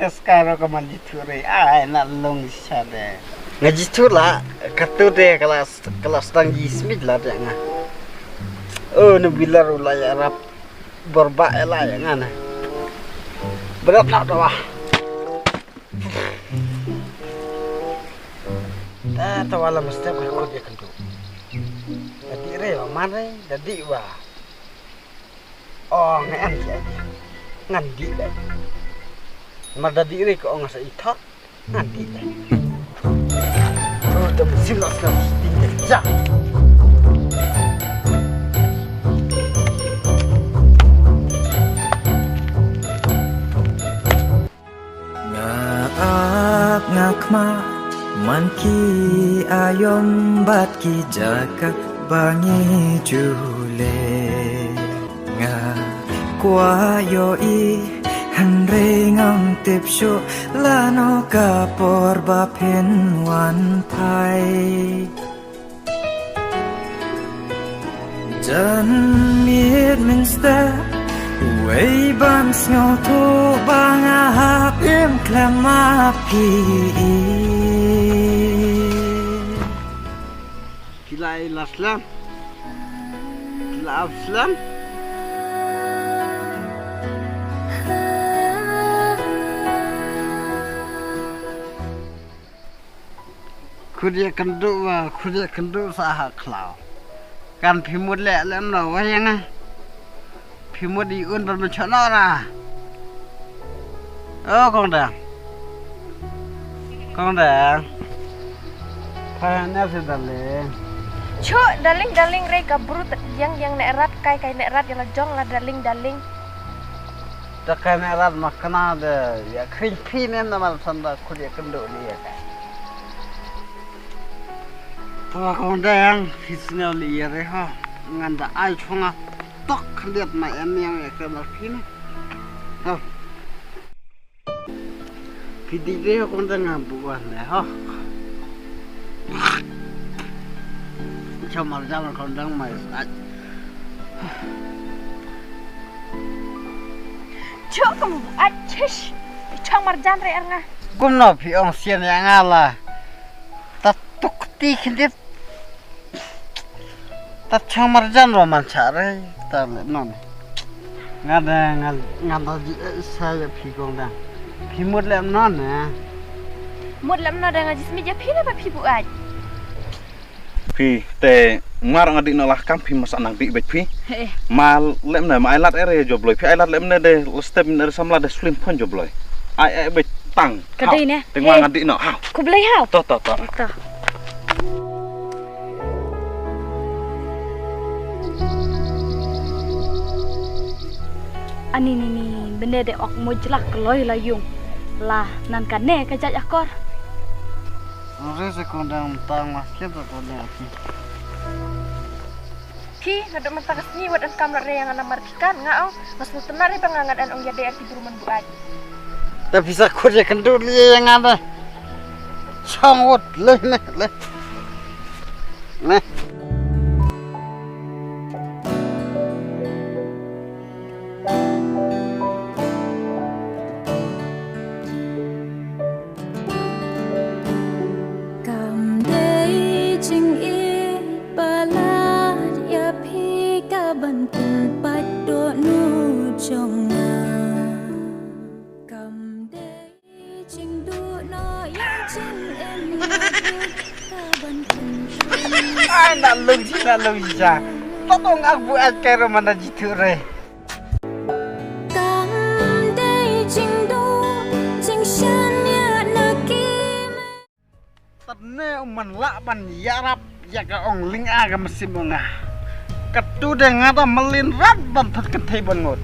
sekarang ke manjiture nak long sada ngajitur lah katu deh kelas tanggi smith lah dia ngah oh nubilar ulai Arab berbak lah ya ngana berat nak dah tawala mesti berikut dia kentu jadi re mana jadi wah oh ngan aja ngandi dah mada diri ko nga sa itak nanti deh oh the mesin lah sekarang tinggal ja ngaap ngakma manki ayom bat ki jaka bangi jule nga kwayo i Henry ngam tip shu lano kapor bapin wan pai Jan mir minster Way bam sngo tu bang ahap im klamapi Kilai laslam Kila afslam Kudia kenduk sah klau kan pimut lek lem no wayang ah pimut diun bermencana lah oh kong dang kayaknya sudah le Cuk, daling re kaburu yang nek rat kai nek rat yang jong lah daling tak kai nek rat makna de ya kring pinen nama sanda kudia kenduk ni ya Wah kong dang fisnel liar ha nganda ai chunga tok liat mai em yang ya kena kini ha pidi dia kong dang ngabuan ha chamar jalan kong dang mai Cuk, kamu acish chamar jan re nga kumno pi ong sian yang ala tatuk ti kendit tak chamar jan roman cari tak non ngada saya pigong dah pimut lem non ya mut lam na dengan jismi ja phi ba phi bu aj phi te ngar ngadi no lah kam phi masak nang bi bet phi mal lem na mai lat ere jobloi phi ai lat lem na de step na samla de slim pon jobloi ai bet tang kadai ne te ngar ngadi no ha ku blai hau to ani ni benda de ok mojlak keloi layung lah nan kane ka jaj akor Ore sekondang tang masih sekondang ki ngado mata kesni wadan kamar re yang ana martikan ngau masnu tenar re pangangan an ong yade arti buruman bu aj tapi bisa kerja kendur dia yang ada sangut leh nak lagi ja tolong aku ajar mana jiture tadne man la ban yarap ya ka ong ling aga mesin bunga ketu dengan melin rat ban tat ketei bangut